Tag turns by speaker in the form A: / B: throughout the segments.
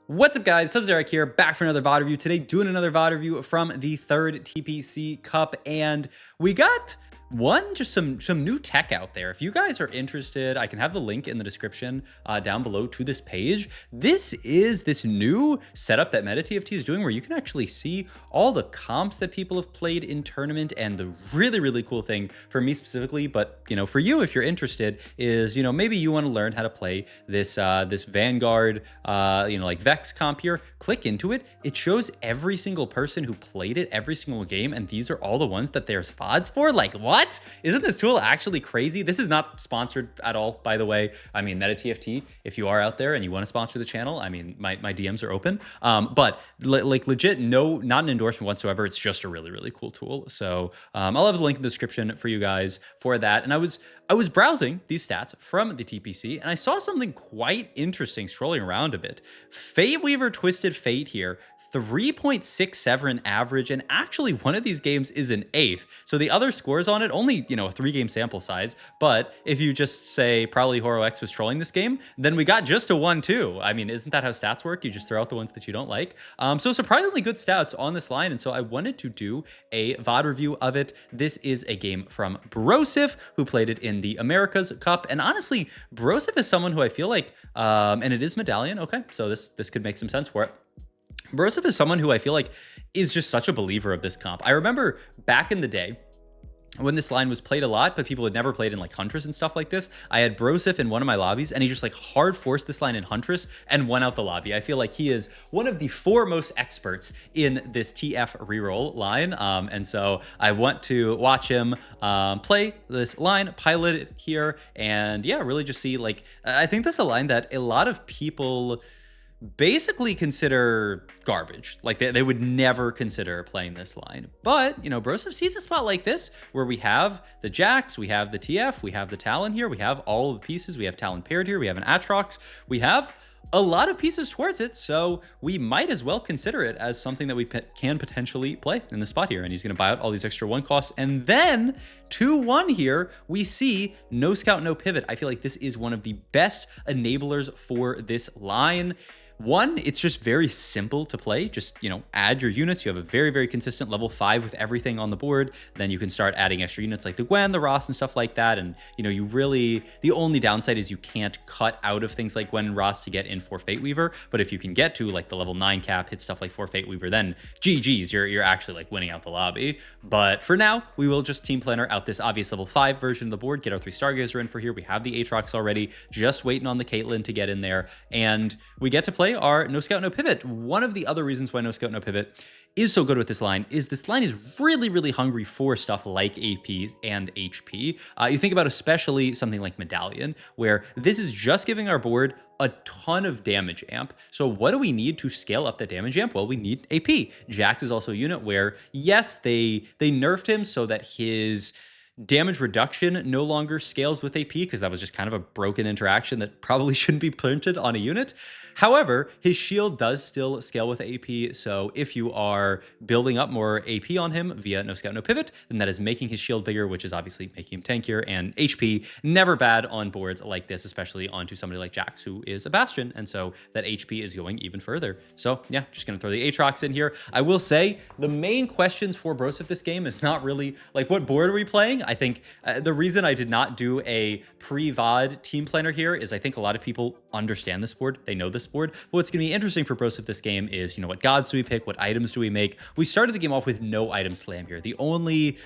A: What's up, guys? Sub-Zerek here, back for another VOD review. Today, doing another VOD review from the third TPC Cup, and we got just some new tech out there. If you guys are interested, I can have the link in the description down below to this page. This is this new setup that MetaTFT is doing where you can actually see all the comps that people have played in tournament, and the really cool thing for me specifically, but for you if you're interested, is maybe you want to learn how to play this this Vanguard like Vex comp here. Click into it. It shows every single person who played it every single game, and these are all the ones that there's VODs for. Like, what? Isn't this tool actually crazy? This is not sponsored at all, by the way. I mean, MetaTFT, if you are out there and you want to sponsor the channel, I mean, my DMs are open. But like legit, no, not an endorsement whatsoever. It's just a really cool tool. So I'll have the link in the description for you guys for that. And I was browsing these stats from the TPC, and I saw something quite interesting scrolling around a bit. Fateweaver Twisted Fate here, 3.67 average, and actually one of these games is an 8th. So the other scores on it, only, a 3-game sample size, but if you just say probably HoroX was trolling this game, then we got just a 1-2. I mean, isn't that how stats work? You just throw out the ones that you don't like. So surprisingly good stats on this line, and so I wanted to do a VOD review of it. This is a game from Broseph, who played it in the Americas Cup, and honestly, Broseph is someone who I feel like, and it is Medallion, okay, so this could make some sense for it. Broseph is someone who I feel like is just such a believer of this comp. I remember back in the day when this line was played a lot, but people had never played in like Huntress and stuff like this. I had Broseph in one of my lobbies, and he just like hard forced this line in Huntress and won out the lobby. I feel like he is one of the foremost experts in this TF reroll line. And so I want to watch him play this line, pilot it here, and yeah, really just see, like, I think that's a line that a lot of people basically consider garbage. Like they would never consider playing this line. But, Broseph sees a spot like this where we have the Jax, we have the TF, we have the Talon here, we have all of the pieces, we have Talon paired here, we have an Atrox, we have a lot of pieces towards it, so we might as well consider it as something that we can potentially play in the spot here. And he's going to buy out all these extra 1 costs, and then 2-1 here, we see no scout, no pivot. I feel like this is one of the best enablers for this line. One, it's just very simple to play. Just, add your units. You have a very consistent level 5 with everything on the board. Then you can start adding extra units like the Gwen, the Ross, and stuff like that. And, you really, the only downside is you can't cut out of things like Gwen and Ross to get in for Fateweaver. But if you can get to like the level 9 cap, hit stuff like for Fateweaver, then GG's, you're actually like winning out the lobby. But for now, we will just team planner out this obvious level 5 version of the board, get our 3 Stargazer in for here. We have the Aatrox already, just waiting on the Caitlyn to get in there. And we get to play our no scout, no pivot. One of the other reasons why no scout, no pivot is so good with this line is really hungry for stuff like AP and HP. You think about especially something like Medallion, where this is just giving our board a ton of damage amp. So what do we need to scale up the damage amp? Well, we need AP. Jax is also a unit where, yes, they nerfed him so that his damage reduction no longer scales with AP, because that was just kind of a broken interaction that probably shouldn't be printed on a unit. However, his shield does still scale with AP, so if you are building up more AP on him via no scout, no pivot, then that is making his shield bigger, which is obviously making him tankier, and HP, never bad on boards like this, especially onto somebody like Jax, who is a Bastion, and so that HP is going even further. So yeah, just gonna throw the Aatrox in here. I will say, the main questions for Broseph this game is not really, like, what board are we playing? I think the reason I did not do a pre-VOD team planner here is I think a lot of people understand this board, they know this board. But what's going to be interesting for Broseph this game is, what gods do we pick? What items do we make? We started the game off with no item slam here. The only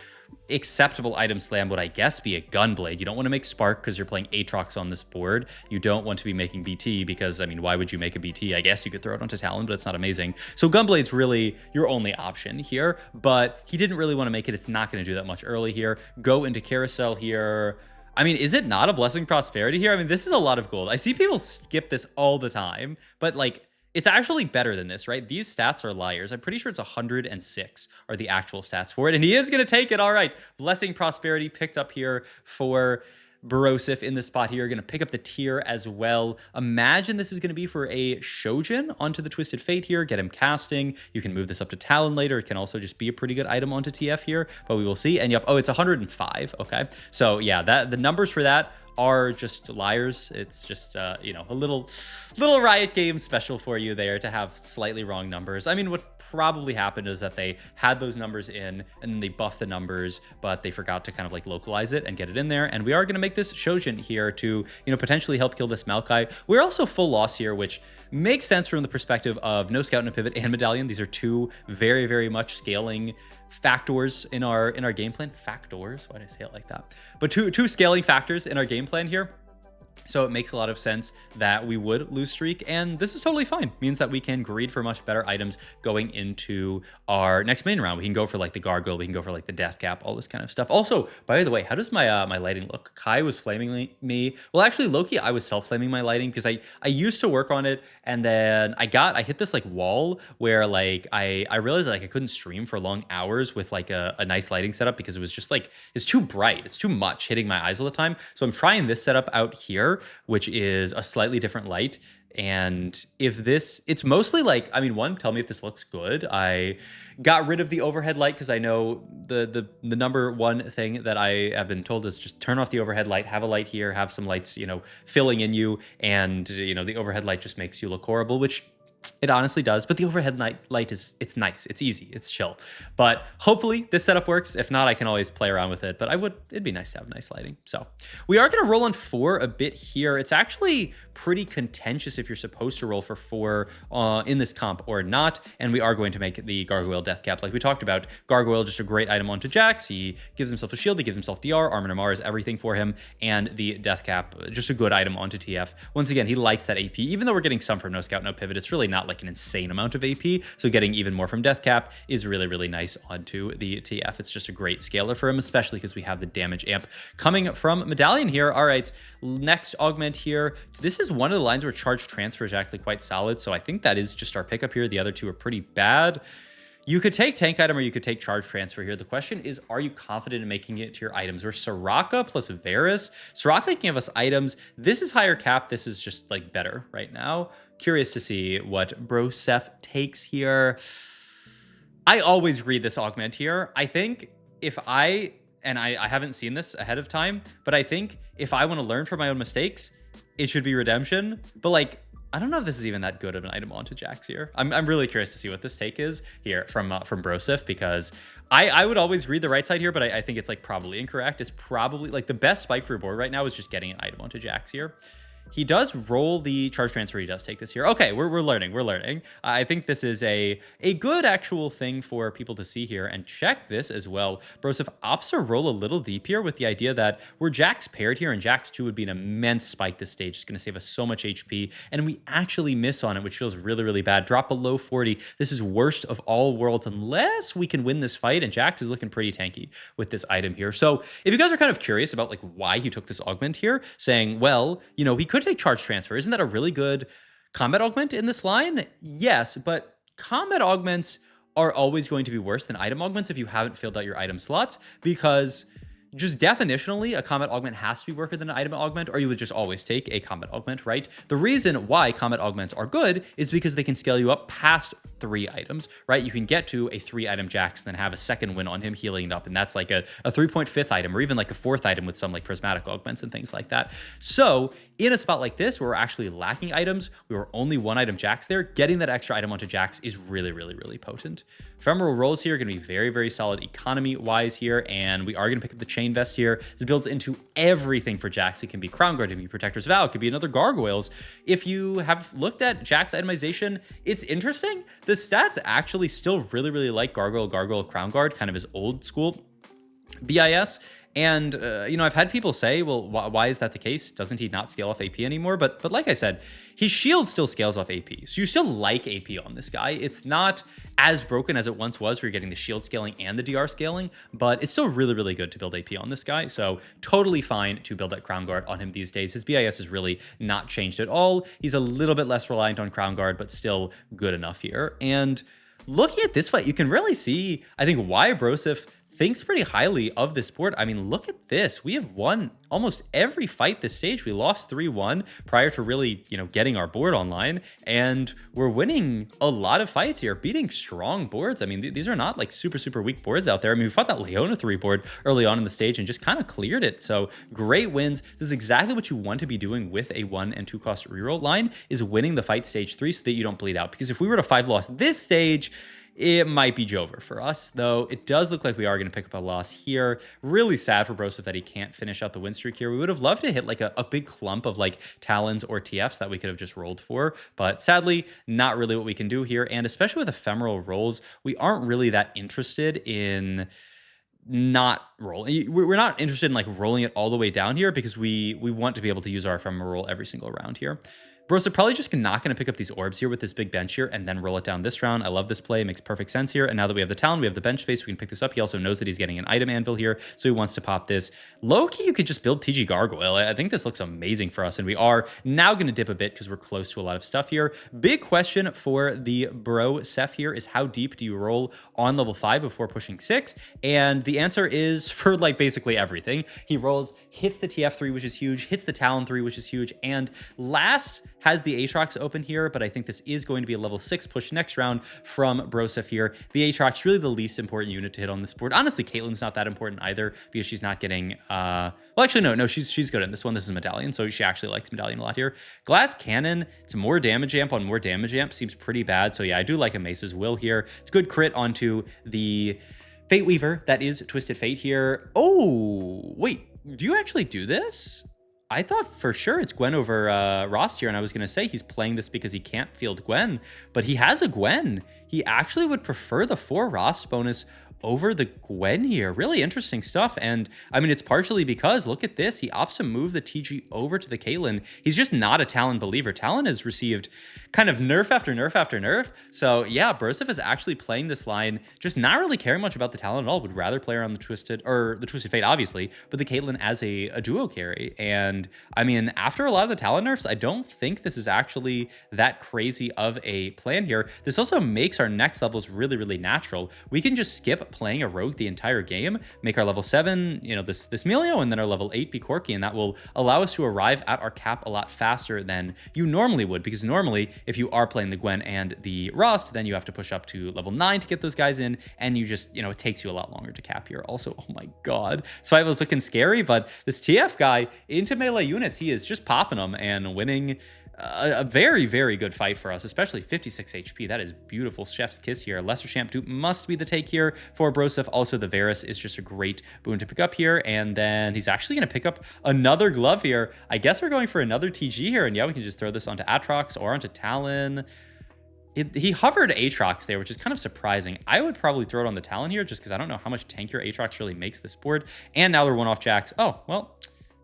A: acceptable item slam would, I guess, be a Gunblade. You don't want to make Spark because you're playing Aatrox on this board. You don't want to be making BT because, I mean, why would you make a BT? I guess you could throw it onto Talon, but it's not amazing. So Gunblade's really your only option here, but he didn't really want to make it. It's not going to do that much early here. Go into Carousel here. I mean, is it not a Blessing Prosperity here? I mean, this is a lot of gold. I see people skip this all the time, but like, it's actually better than this, right? These stats are liars. I'm pretty sure it's 106 are the actual stats for it, and he is going to take it. All right, Blessing Prosperity picked up here for Broseph in the spot here. Going to pick up the tier as well. Imagine this is going to be for a Shojin onto the Twisted Fate here. Get him casting. You can move this up to Talon later. It can also just be a pretty good item onto TF here, but we will see. And yep, oh, it's 105. Okay, so yeah, the numbers for that are just liars. It's just, you know, a little Riot game special for you there to have slightly wrong numbers. I mean, what probably happened is that they had those numbers in and then they buffed the numbers, but they forgot to kind of like localize it and get it in there. And we are going to make this Shojin here to, you know, potentially help kill this Maokai. We're also full loss here, which makes sense from the perspective of no scout, no pivot, and medallion. These are two very, very much scaling factors in our game plan. Factors? Why did I say it like that? But two scaling factors in our game plan here. So it makes a lot of sense that we would lose streak, and this is totally fine. Means that we can greed for much better items going into our next main round. We can go for like the gargoyle, we can go for like the death cap, all this kind of stuff. Also, by the way, how does my my lighting look? Kai was flaming me. Well, actually, Loki, I was self-flaming my lighting because I used to work on it, and then I hit this like wall where like I realized like I couldn't stream for long hours with like a nice lighting setup because it was just like it's too bright, it's too much hitting my eyes all the time. So I'm trying this setup out here, which is a slightly different light. And if this, it's mostly like, I mean, one, tell me if this looks good. I got rid of the overhead light because I know the number one thing that I have been told is just turn off the overhead light, have a light here, have some lights, you know, filling in you. And, you know, the overhead light just makes you look horrible, which it honestly does. But the overhead light is, it's nice, it's easy, it's chill. But hopefully this setup works. If not, I can always play around with it, but it'd be nice to have nice lighting. So we are going to roll on 4 a bit here. It's actually pretty contentious if you're supposed to roll for 4 in this comp or not. And we are going to make the gargoyle death cap like we talked about. Gargoyle, just a great item onto Jax. He gives himself a shield, he gives himself DR, Armor Namar is everything for him. And the death cap, just a good item onto TF. Once again, he lights that AP. Even though we're getting some from no scout, no pivot, it's really not like an insane amount of AP. So getting even more from death cap is really, really nice onto the TF. It's just a great scaler for him, especially because we have the damage amp coming from medallion here. All right, next augment here. This is one of the lines where charge transfer is actually quite solid. So I think that is just our pickup here. The other two are pretty bad. You could take tank item or you could take charge transfer here. The question is, are you confident in making it to your items? We're Soraka plus Varus. Soraka can give us items. This is higher cap. This is just like better right now. Curious to see what Broseph takes here. I always read this augment here. I think if I haven't seen this ahead of time, but I think if I want to learn from my own mistakes, it should be redemption. But like, I don't know if this is even that good of an item onto Jax here. I'm really curious to see what this take is here from Broseph, because I would always read the right side here, but I think it's like probably incorrect. It's probably like the best spike for your board right now is just getting an item onto Jax here. He does roll the charge transfer. He does take this here. Okay, we're learning. We're learning. I think this is a good actual thing for people to see here. And check this as well. Broseph opts to roll a little deep here with the idea that we're Jax paired here, and Jax 2 would be an immense spike this stage. It's going to save us so much HP. And we actually miss on it, which feels really, really bad. Drop below 40. This is worst of all worlds unless we can win this fight. And Jax is looking pretty tanky with this item here. So if you guys are kind of curious about like why he took this augment here, saying, well, you know, he could take charge transfer. Isn't that a really good combat augment in this line? Yes, but combat augments are always going to be worse than item augments if you haven't filled out your item slots, because just definitionally, a combat augment has to be worse than an item augment, or you would just always take a combat augment, right? The reason why combat augments are good is because they can scale you up past 3 items, right? You can get to a 3-item Jax and then have a second win on him healing it up, and that's like a 3.5 item, or even like a 4th item with some like prismatic augments and things like that. So in a spot like this where we're actually lacking items, we were only 1-item Jax there, getting that extra item onto Jax is really, really, really potent. Ephemeral rolls here are going to be very, very solid economy-wise here, and we are going to pick up the Chain Vest here. This builds into everything for Jax. It can be Crown Guard, it can be Protector's Vow, it could be another Gargoyles. If you have looked at Jax itemization, it's interesting. The stats actually still really, really like Gargoyle, Crown Guard, kind of his old school BIS. And, you know, I've had people say, well, why is that the case? Doesn't he not scale off AP anymore? But like I said, his shield still scales off AP. So you still like AP on this guy. It's not as broken as it once was where you're getting the shield scaling and the DR scaling, but it's still really, really good to build AP on this guy. So totally fine to build that Crown Guard on him these days. His BIS is really not changed at all. He's a little bit less reliant on Crown Guard, but still good enough here. And looking at this fight, you can really see, I think, why Broseph thinks pretty highly of this board. I mean, look at this. We have won almost every fight this stage. We lost 3-1 prior to really, getting our board online. And we're winning a lot of fights here, beating strong boards. I mean, these are not like super, super weak boards out there. I mean, we fought that Leona 3 board early on in the stage and just kind of cleared it. So great wins. This is exactly what you want to be doing with a 1 and 2 cost reroll line, is winning the fight stage 3 so that you don't bleed out. Because if we were to 5 loss this stage, it might be Jover for us, though. It does look like we are going to pick up a loss here. Really sad for Broseph that he can't finish out the win streak here. We would have loved to hit like a big clump of like Talons or TFs that we could have just rolled for, but sadly, not really what we can do here. And especially with ephemeral rolls, we aren't really that interested in not rolling. We're not interested in like rolling it all the way down here because we want to be able to use our ephemeral roll every single round here. Broseph probably just not going to pick up these orbs here with this big bench here and then roll it down this round. I love this play. It makes perfect sense here. And now that we have the Talon, we have the bench space, we can pick this up. He also knows that he's getting an item anvil here, so he wants to pop this. Low-key, you could just build TG Gargoyle. I think this looks amazing for us, and we are now going to dip a bit because we're close to a lot of stuff here. Big question for the Broseph here is how deep do you roll on level 5 before pushing 6? And the answer is for like basically everything. He rolls, hits the TF3, which is huge, hits the Talon 3, which is huge, and last has the Aatrox open here, but I think this is going to be a level 6 push next round from Broseph here. The Aatrox, really the least important unit to hit on this board. Honestly, Caitlyn's not that important either because she's not getting, well, actually, no, she's good in this one. This is Medallion, so she actually likes Medallion a lot here. Glass Cannon, it's more damage amp on more damage amp, seems pretty bad. So yeah, I do like a Mace's Will here. It's good crit onto the Fateweaver. That is Twisted Fate here. Oh, wait, do you actually do this? I thought for sure it's Gwen over Rost here, and I was going to say he's playing this because he can't field Gwen, but he has a Gwen. He actually would prefer the 4 Rost bonus over the Gwen here. Really interesting stuff. And I mean, it's partially because look at this. He opts to move the TG over to the Caitlyn. He's just not a Talon believer. Talon has received kind of nerf after nerf after nerf. So yeah, Broseph is actually playing this line, just not really caring much about the Talon at all. Would rather play around the Twisted Fate, obviously, but the Caitlyn as a duo carry. And I mean, after a lot of the Talon nerfs, I don't think this is actually that crazy of a plan here. This also makes our next levels really, really natural. We can just skip playing a rogue the entire game, make our level 7, this Melio, and then our level 8 be Corki, and that will allow us to arrive at our cap a lot faster than you normally would, because normally if you are playing the Gwen and the Rost, then you have to push up to level 9 to get those guys in, and you just, it takes you a lot longer to cap here. Also, oh my god, Survival's looking scary, but this TF guy into melee units, he is just popping them and winning a very, very good fight for us, especially 56 HP. That is beautiful. Chef's kiss here. Lesser Champ Dupe must be the take here for Broseph. Also, the Varus is just a great boon to pick up here. And then he's actually going to pick up another glove here. I guess we're going for another TG here. And yeah, we can just throw this onto Aatrox or onto Talon. He hovered Aatrox there, which is kind of surprising. I would probably throw it on the Talon here just because I don't know how much tankier Aatrox really makes this board. And now they're one-off jacks. Oh, well,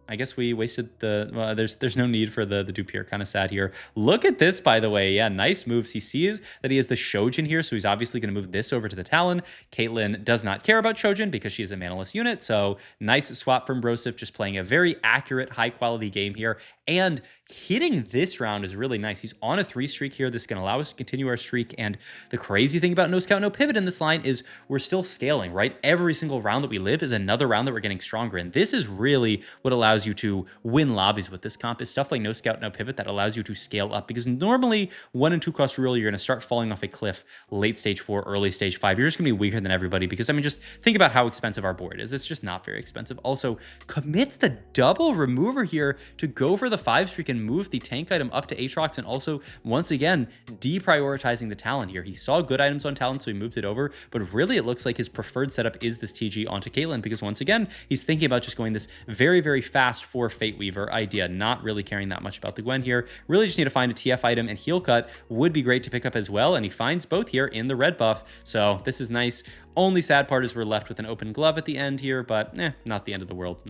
A: I guess we wasted the, well, there's no need for the dupe here. Kind of sad here. Look at this, by the way. Yeah, nice moves. He sees that he has the Shojin here, so he's obviously going to move this over to the Talon. Caitlyn does not care about Shojin because she is a manaless unit, so nice swap from Broseph, just playing a very accurate, high-quality game here. And hitting this round is really nice. He's on a 3 streak here. This is going to allow us to continue our streak, and the crazy thing about no scout, no pivot in this line is we're still scaling, right? Every single round that we live is another round that we're getting stronger, and this is really what allows you to win lobbies with this comp, is stuff like no scout, no pivot that allows you to scale up, because normally 1 and 2 cost reroll, you're going to start falling off a cliff late stage 4, early stage 5. You're just going to be weaker than everybody because, I mean, just think about how expensive our board is. It's just not very expensive. Also, commits the double remover here to go for the 5 streak and move the tank item up to Aatrox, and also, once again, deprioritizing the Talon here. He saw good items on Talon, so he moved it over, but really it looks like his preferred setup is this TG onto Caitlyn, because once again, he's thinking about just going this very, very fast for Fateweaver idea, not really caring that much about the Gwen here. Really just need to find a TF item, and Heal Cut would be great to pick up as well, and he finds both here in the red buff, so this is nice. Only sad part is we're left with an open glove at the end here, but not the end of the world.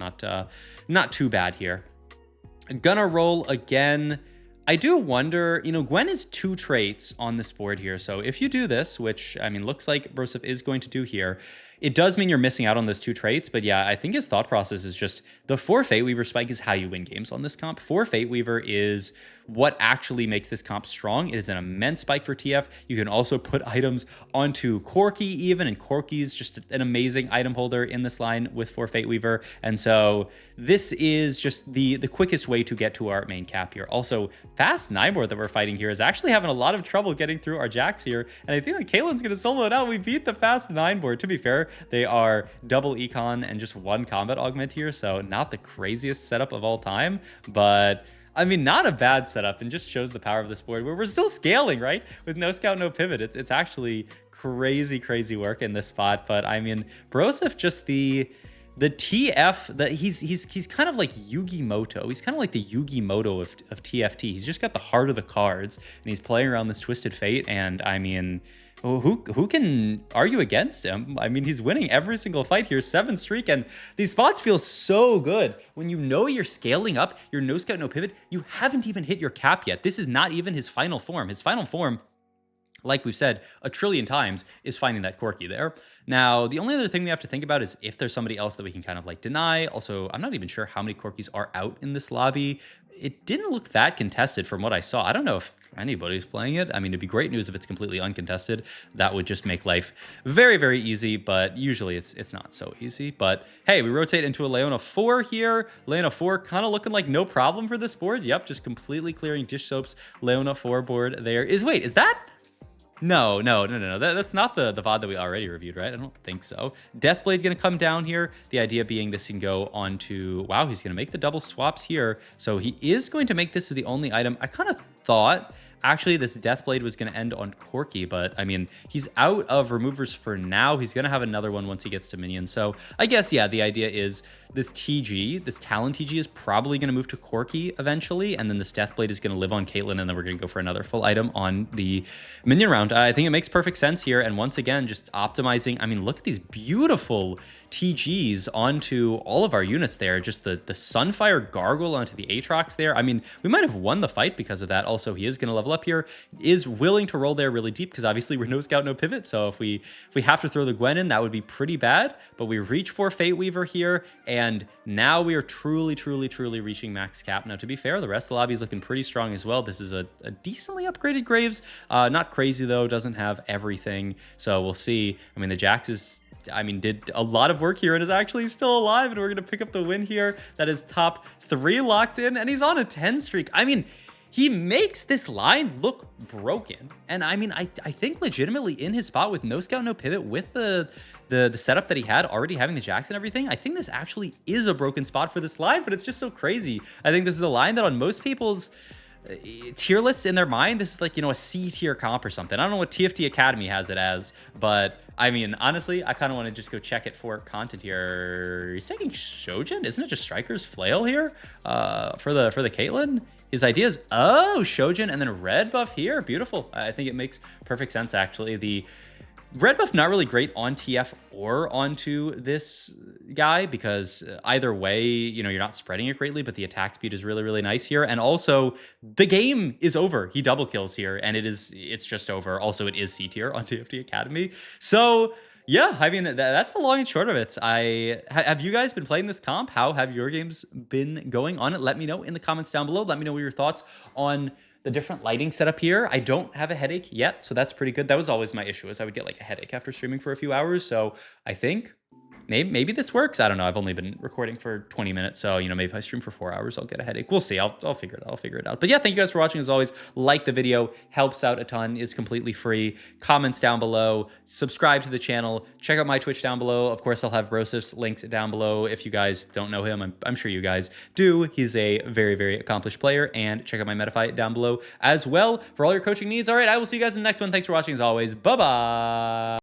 A: Not too bad here. Gonna roll again. I do wonder, Gwen is 2 traits on this board here. So if you do this, which, I mean, looks like Broseph is going to do here, it does mean you're missing out on those 2 traits, but yeah, I think his thought process is just the 4 Fateweaver spike is how you win games on this comp. 4 Fateweaver is what actually makes this comp strong. It is an immense spike for TF. You can also put items onto Corki even, and Corki's just an amazing item holder in this line with 4 Fateweaver. And so this is just the quickest way to get to our main cap here. Also, fast 9-board that we're fighting here is actually having a lot of trouble getting through our jacks here. And I think that Caitlyn's going to solo it out. We beat the fast 9-board. To be fair, they are double econ and just 1 combat augment here. So not the craziest setup of all time, but I mean, not a bad setup, and just shows the power of this board where we're still scaling, right? With no scout, no pivot. It's actually crazy work in this spot. But I mean, Broseph, just the TF, that he's kind of like Yugi Moto. He's kind of like the Yugi Moto of TFT. He's just got the heart of the cards, and he's playing around this Twisted Fate. And I mean, who can argue against him? I mean, he's winning every single fight here, 7 streak, and these spots feel so good. When you know you're scaling up, your no scout, no pivot, you haven't even hit your cap yet. This is not even his final form. His final form, like we've said a trillion times, is finding that Corki there. Now, the only other thing we have to think about is if there's somebody else that we can kind of like deny. Also, I'm not even sure how many Corkis are out in this lobby. It didn't look that contested from what I saw. I don't know if anybody's playing it. I mean, it'd be great news if it's completely uncontested. That would just make life very easy, but usually it's not so easy. But hey, we rotate into a Leona 4 here. Leona 4 kind of looking like no problem for this board. Yep, just completely clearing Dish Soap's Leona 4 board there. Wait, is that? No. That's not the VOD that we already reviewed, right? I don't think so. Deathblade going to come down here. The idea being this can go on to... Wow, he's going to make the double swaps here. So he is going to make this the only item. I kind of thought... Actually, this Deathblade was going to end on Corki, but I mean, he's out of removers for now. He's going to have another one once he gets to minions. So I guess, yeah, the idea is this TG, this Talon TG is probably going to move to Corki eventually, and then this Deathblade is going to live on Caitlyn, and then we're going to go for another full item on the minion round. I think it makes perfect sense here, and once again, just optimizing. I mean, look at these beautiful TGs onto all of our units there. Just the Sunfire Gargoyle onto the Aatrox there. I mean, we might have won the fight because of that. Also, he is going to level up here, is willing to roll there really deep because obviously we're no scout, no pivot. So if we have to throw the Gwen in, that would be pretty bad. But we reach for Fateweaver here, and now we are truly reaching max cap. Now, to be fair, the rest of the lobby is looking pretty strong as well. This is a decently upgraded Graves. Not crazy though, doesn't have everything. So we'll see. I mean, the Jax is... I mean, did a lot of work here and is actually still alive, and we're going to pick up the win here. That is top 3 locked in, and he's on a 10 streak. I mean, he makes this line look broken. And I mean, I think legitimately in his spot with no scout, no pivot, with the setup that he had, already having the Jax and everything, I think this actually is a broken spot for this line, but it's just so crazy. I think this is a line that on most people's tier lists in their mind, this is like, you know, a C tier comp or something. I don't know what TFT Academy has it as, but I mean, honestly, I kind of want to just go check it for content here. He's taking Shojin? Isn't it just Striker's Flail here for the Caitlyn? His idea is, oh, Shojin and then red buff here. Beautiful. I think it makes perfect sense, actually. The red buff not really great on TF or onto this guy because either way, you know, you're not spreading it greatly, but the attack speed is really nice here. And also the game is over. He double kills here and it's just over. Also, it is C tier on TFT Academy. So yeah, I mean, that's the long and short of it. Have you guys been playing this comp? How have your games been going on it? Let me know in the comments down below. Let me know what your thoughts on the different lighting setup here. I don't have a headache yet, so that's pretty good. That was always my issue, is I would get like a headache after streaming for a few hours. So I think maybe this works. I don't know. I've only been recording for 20 minutes. So, you know, maybe if I stream for 4 hours, I'll get a headache. We'll see. I'll figure it out. I'll figure it out. But yeah, thank you guys for watching as always. Like the video, helps out a ton, is completely free. Comments down below, subscribe to the channel, check out my Twitch down below. Of course, I'll have Broseph's links down below. If you guys don't know him, I'm sure you guys do. He's a very accomplished player, and check out my Metafight down below as well for all your coaching needs. All right, I will see you guys in the next one. Thanks for watching as always. Bye-bye.